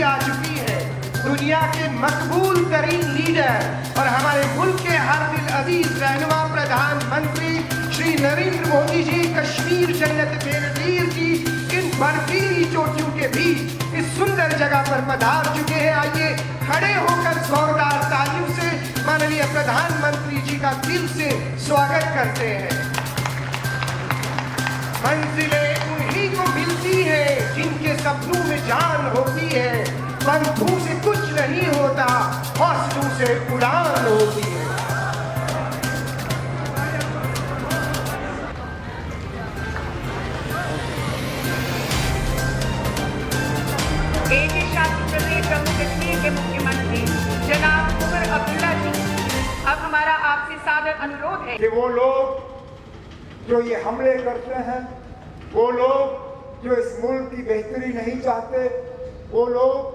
आ चुकी है। दुनिया के मकबूल तरीन लीडर और हमारे मुल्क के हर दिल अजीज रहनुमा प्रधानमंत्री श्री नरेंद्र मोदी जी कश्मीर जन्नत बेनज़ीर की इन बर्फीली चोटियों के बीच इस सुंदर जगह पर पधार चुके हैं। आइए खड़े होकर जोरदार तालियों से माननीय प्रधानमंत्री जी का दिल से स्वागत करते हैं। मंजिलें उन्हीं को मिलती है जिनके सपनों में जान होती है। बंधुओं से कुछ नहीं होता, हौसलों से उड़ान होती है। केंद्र शासित प्रदेश जम्मू कश्मीर के मुख्यमंत्री जनाब उमर अब्दुल्ला जी, अब हमारा आपसे सादर अनुरोध है कि वो लोग जो ये हमले करते हैं, वो लोग जो इस मुल्क की बेहतरी नहीं चाहते, वो लोग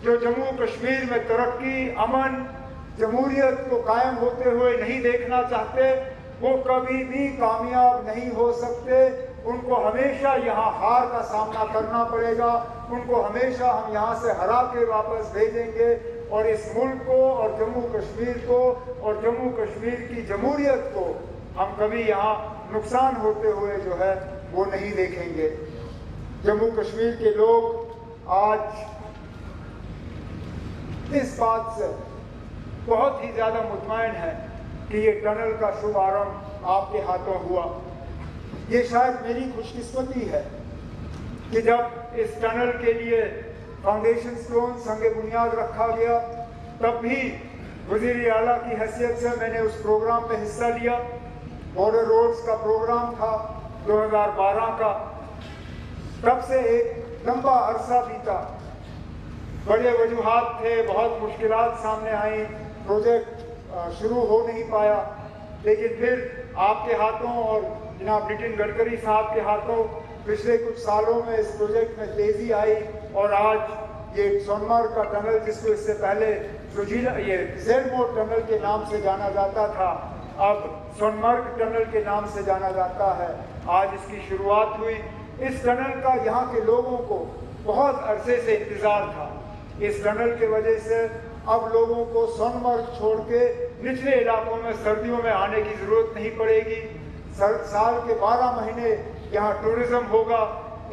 जो जम्मू कश्मीर में तरक्की, अमन, जमहूरियत को कायम होते हुए नहीं देखना चाहते, वो कभी भी कामयाब नहीं हो सकते। उनको हमेशा यहाँ हार का सामना करना पड़ेगा। उनको हमेशा हम यहाँ से हरा के वापस भेजेंगे और इस मुल्क को और जम्मू कश्मीर को और जम्मू कश्मीर की जमहूरियत को हम कभी यहाँ नुकसान होते हुए जो है वो नहीं देखेंगे। जम्मू कश्मीर के लोग आज इस बात से बहुत ही ज़्यादा मुतमईन है कि ये टनल का शुभारंभ आपके हाथों हुआ। ये शायद मेरी खुशकिस्मती है कि जब इस टनल के लिए फाउंडेशन स्टोन संगे बुनियाद रखा गया, तब भी वज़ीर आला की हैसियत से मैंने उस प्रोग्राम में हिस्सा लिया। बॉर्डर रोड्स का प्रोग्राम था 2012 का। तब से एक लंबा अरसा बीता, बड़े वजूहात थे, बहुत मुश्किलात सामने आई, प्रोजेक्ट शुरू हो नहीं पाया। लेकिन फिर आपके हाथों और जनाब नितिन गडकरी साहब के हाथों पिछले कुछ सालों में इस प्रोजेक्ट में तेज़ी आई और आज ये सोनमर्ग का टनल, जिसको इससे पहले ये ज़ेडमोर टनल के नाम से जाना जाता था, अब सोनमर्ग टनल के नाम से जाना जाता है, आज इसकी शुरुआत हुई। इस टनल का यहाँ के लोगों को बहुत अरसे से इंतज़ार था। इस टनल के वजह से अब लोगों को सोनमर्ग छोड़ के निचले इलाकों में सर्दियों में आने की ज़रूरत नहीं पड़ेगी। साल के 12 महीने यहाँ टूरिज़्म होगा।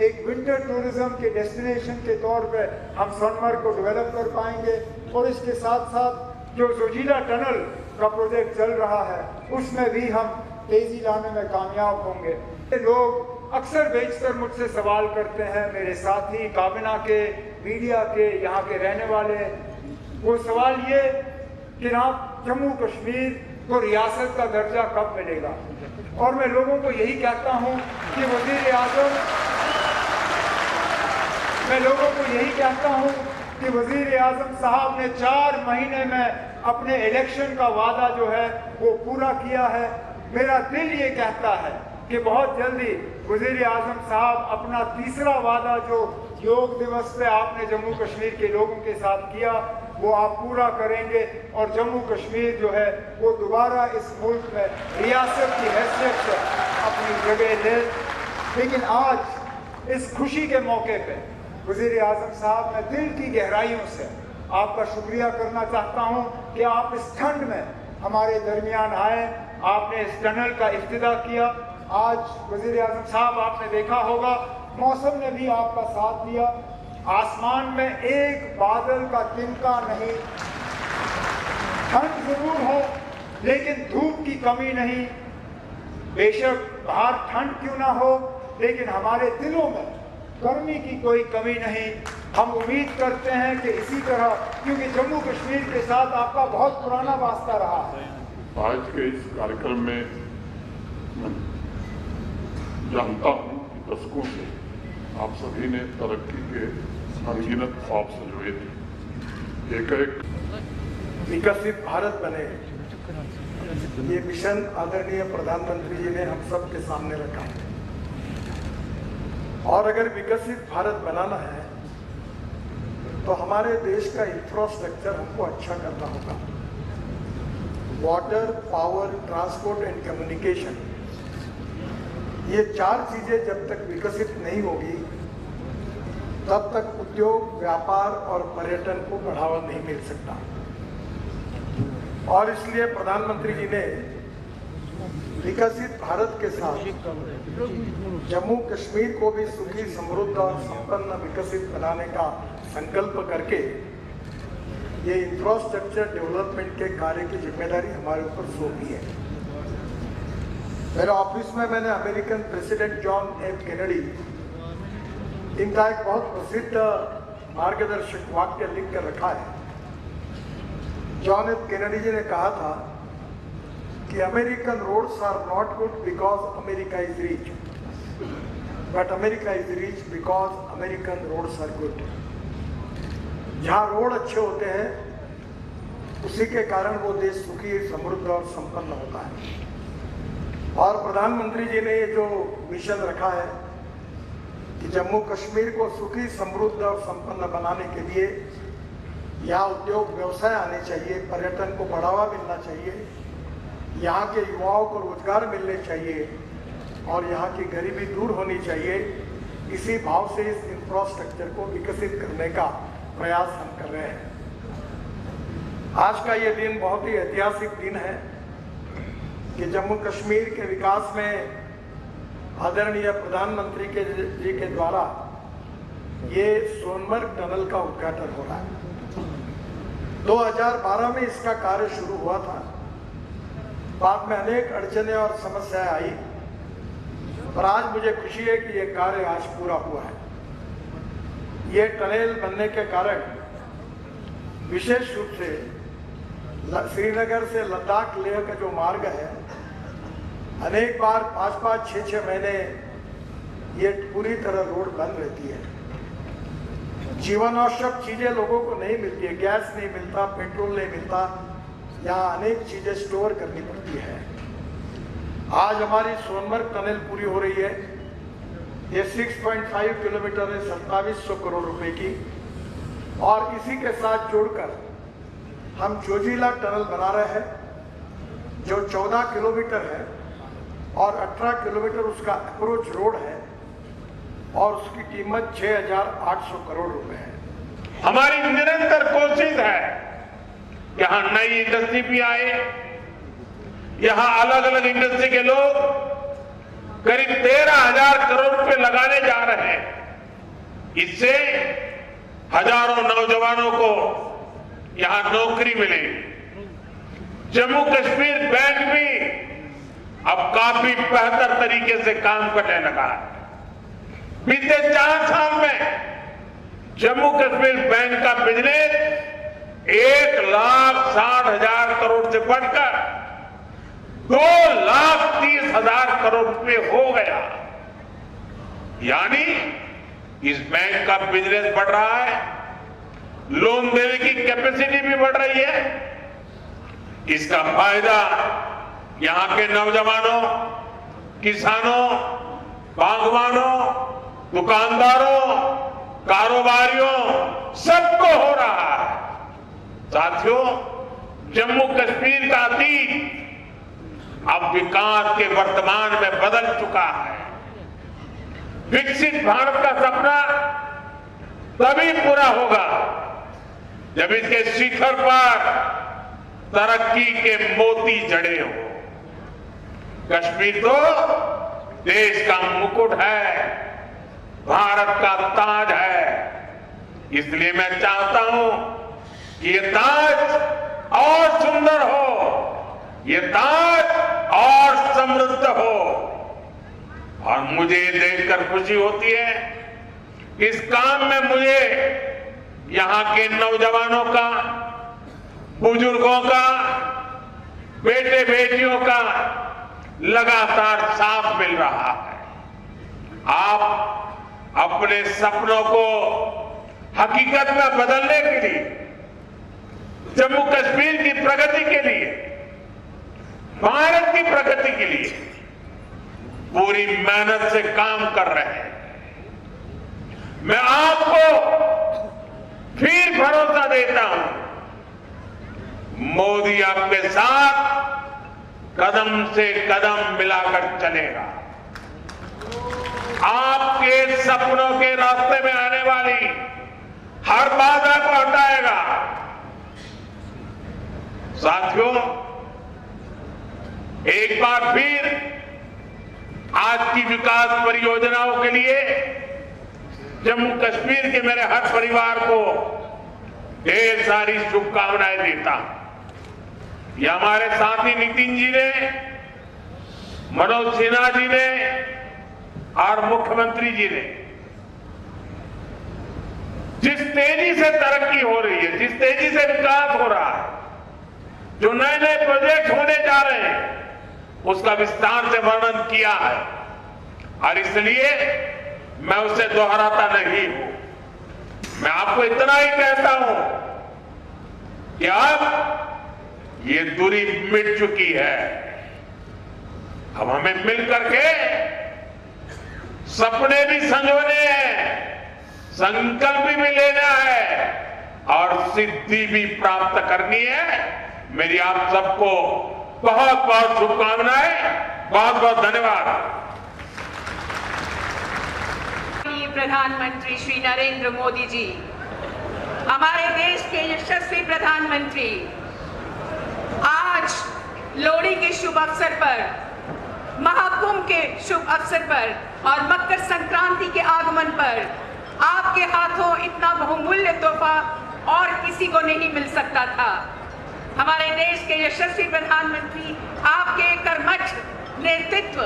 एक विंटर टूरिज़्म के डेस्टिनेशन के तौर पे हम सोनमर्ग को डेवलप कर पाएंगे और इसके साथ साथ जो जोजिला टनल का प्रोजेक्ट चल रहा है, उसमें भी हम तेज़ी लाने में कामयाब होंगे। लोग अक्सर बेशतर मुझसे सवाल करते हैं, मेरे साथी काबिना के, मीडिया के, यहाँ के रहने वाले, वो सवाल ये कि जनाब जम्मू कश्मीर को रियासत का दर्जा कब मिलेगा। और मैं लोगों को यही कहता हूँ कि वज़ीर आज़म, मैं लोगों को यही कहता हूँ कि वज़ीर आज़म साहब ने 4 महीने में अपने इलेक्शन का वादा जो है वो पूरा किया है। मेरा दिल ये कहता है कि बहुत जल्दी वज़ीर आज़म साहब अपना तीसरा वादा जो योग दिवस पे आपने जम्मू कश्मीर के लोगों के साथ किया, वो आप पूरा करेंगे और जम्मू कश्मीर जो है वो दोबारा इस मुल्क में रियासत की हैसियत से अपनी जगह ले। लेकिन आज इस खुशी के मौके पे वज़ीर आज़म साहब, मैं दिल की गहराइयों से आपका शुक्रिया करना चाहता हूँ कि आप इस ठंड में हमारे दरमियान आए, आपने इस टनल का इफ्तिदा किया। आज वज़ीर आज़म साहब, आपने देखा होगा मौसम ने भी आपका साथ दिया। आसमान में एक बादल का तिनका नहीं। ठंड जरूर है लेकिन धूप की कमी नहीं। बेशक बाहर ठंड क्यों ना हो, लेकिन हमारे दिलों में गर्मी की कोई कमी नहीं। हम उम्मीद करते हैं कि इसी तरह, क्योंकि जम्मू कश्मीर के साथ आपका बहुत पुराना वास्ता रहा है। आज के इस कार्यक्रम में मैं जानता हूँ कि दशकों से आप सभी ने तरक्की के अनगिनत ख्वाब सजोए थे। एक विकसित भारत बने, ये मिशन आदरणीय प्रधानमंत्री जी ने हम सब के सामने रखा है। और अगर विकसित भारत बनाना है तो हमारे देश का इंफ्रास्ट्रक्चर हमको अच्छा करना होगा। Water, power, transport and communication, ये 4 चीजें जब तक विकसित नहीं होगी तब तक उद्योग, व्यापार और पर्यटन को बढ़ावा नहीं मिल सकता। और इसलिए प्रधानमंत्री जी ने विकसित भारत के साथ जम्मू कश्मीर को भी सुखी, समृद्ध और संपन्न विकसित बनाने का संकल्प करके ये इंफ्रास्ट्रक्चर डेवलपमेंट के कार्य की जिम्मेदारी हमारे ऊपर सौंपी है। मेरे ऑफिस में मैंने American president John F Kennedy, इनका एक बहुत प्रसिद्ध मार्गदर्शक वाक्य लिख कर रखा है। जॉन एफ कैनेडी जी ने कहा था कि American roads are not good because America is rich, but America is rich because American roads are good. जहाँ रोड अच्छे होते हैं उसी के कारण वो देश सुखी, समृद्ध और संपन्न होता है। और प्रधानमंत्री जी ने ये जो मिशन रखा है कि जम्मू कश्मीर को सुखी, समृद्ध और संपन्न बनाने के लिए यहाँ उद्योग, व्यवसाय आने चाहिए, पर्यटन को बढ़ावा मिलना चाहिए, यहाँ के युवाओं को रोजगार मिलने चाहिए और यहाँ की गरीबी दूर होनी चाहिए। इसी भाव से इस इंफ्रास्ट्रक्चर को विकसित करने का प्रयास हम कर रहे हैं। आज का ये दिन बहुत ही ऐतिहासिक दिन है कि जम्मू कश्मीर के विकास में आदरणीय प्रधानमंत्री जी के द्वारा ये सोनमर्ग टनल का उद्घाटन हो रहा है। 2012 में इसका कार्य शुरू हुआ था। बाद में अनेक अड़चनें और समस्याएं आई, पर आज मुझे खुशी है कि ये कार्य आज पूरा हुआ है। ये टनल बनने के कारण विशेष रूप से श्रीनगर से लद्दाख लेह का जो मार्ग है, अनेक बार 5-5, 6-6 महीने ये पूरी तरह रोड बंद रहती है। जीवन आवश्यक चीजें लोगों को नहीं मिलती है, गैस नहीं मिलता, पेट्रोल नहीं मिलता, यहाँ अनेक चीजें स्टोर करनी पड़ती है। आज हमारी सोनमर्ग टनल पूरी हो रही है। ये 6.5 किलोमीटर है, 2700 करोड़ रुपए की। और इसी के साथ जोड़कर हम जोजिला टनल बना रहे हैं जो 14 किलोमीटर है और 18 किलोमीटर उसका अप्रोच रोड है और उसकी कीमत 6,800 करोड़ रुपए है। हमारी निरंतर कोशिश है कि यहाँ नई इंडस्ट्री भी आए। यहाँ अलग अलग इंडस्ट्री के लोग करीब 13,000 करोड़ रुपए लगाने जा रहे हैं। इससे हजारों नौजवानों को यहाँ नौकरी मिलेगी। जम्मू कश्मीर बैंक भी अब काफी बेहतर तरीके से काम करने लगा है। बीते 4 साल में जम्मू कश्मीर बैंक का बिजनेस 1,60,000 करोड़ से बढ़कर 2,30,000 करोड़ रुपए हो गया। यानी इस बैंक का बिजनेस बढ़ रहा है, लोन देने की कैपेसिटी भी बढ़ रही है। इसका फायदा यहां के नौजवानों, किसानों, बागवानों, दुकानदारों, कारोबारियों सबको हो रहा है। साथियों, जम्मू कश्मीर का अतीत अब विकास के वर्तमान में बदल चुका है। विकसित भारत का सपना तभी पूरा होगा जब इसके शिखर पर तरक्की के मोती जड़े हो। कश्मीर तो देश का मुकुट है, भारत का ताज है। इसलिए मैं चाहता हूं कि ये ताज और सुंदर हो, ये ताज और समृद्ध हो। और मुझे देखकर खुशी होती है इस काम में मुझे यहां के नौजवानों का, बुजुर्गों का, बेटे बेटियों का लगातार साथ मिल रहा है। आप अपने सपनों को हकीकत में बदलने के लिए, जम्मू कश्मीर की प्रगति के लिए, भारत की प्रगति के लिए पूरी मेहनत से काम कर रहे हैं। मैं आपको फिर भरोसा देता हूं, मोदी आपके साथ कदम से कदम मिलाकर चलेगा। आपके सपनों के रास्ते में आने वाली हर बाधा को हटाएगा। साथियों, एक बार फिर आज की विकास परियोजनाओं के लिए जम्मू कश्मीर के मेरे हर परिवार को ढेर सारी शुभकामनाएं देता। ये हमारे साथी नितिन जी ने, मनोज सिन्हा जी ने और मुख्यमंत्री जी ने जिस तेजी से तरक्की हो रही है, जिस तेजी से विकास हो रहा है, जो नए नए प्रोजेक्ट होने जा रहे हैं, उसका विस्तार से वर्णन किया है और इसलिए मैं उसे दोहराता नहीं हूं। मैं आपको इतना ही कहता हूं कि अब ये दूरी मिट चुकी है। अब हमें मिलकर के सपने भी संजोने हैं, संकल्प भी लेना है और सिद्धि भी प्राप्त करनी है। मेरी आप सबको बहुत बहुत शुभकामनाएं, बहुत बहुत धन्यवाद। प्रधानमंत्री श्री नरेंद्र मोदी जी, हमारे देश के यशस्वी प्रधानमंत्री, आज लोहड़ी के शुभ अवसर पर, महाकुंभ के शुभ अवसर पर और मकर संक्रांति के आगमन पर आपके हाथों इतना बहुमूल्य तोहफा और किसी को नहीं मिल सकता था। हमारे देश के यशस्वी प्रधानमंत्री, आपके कर्मठ नेतृत्व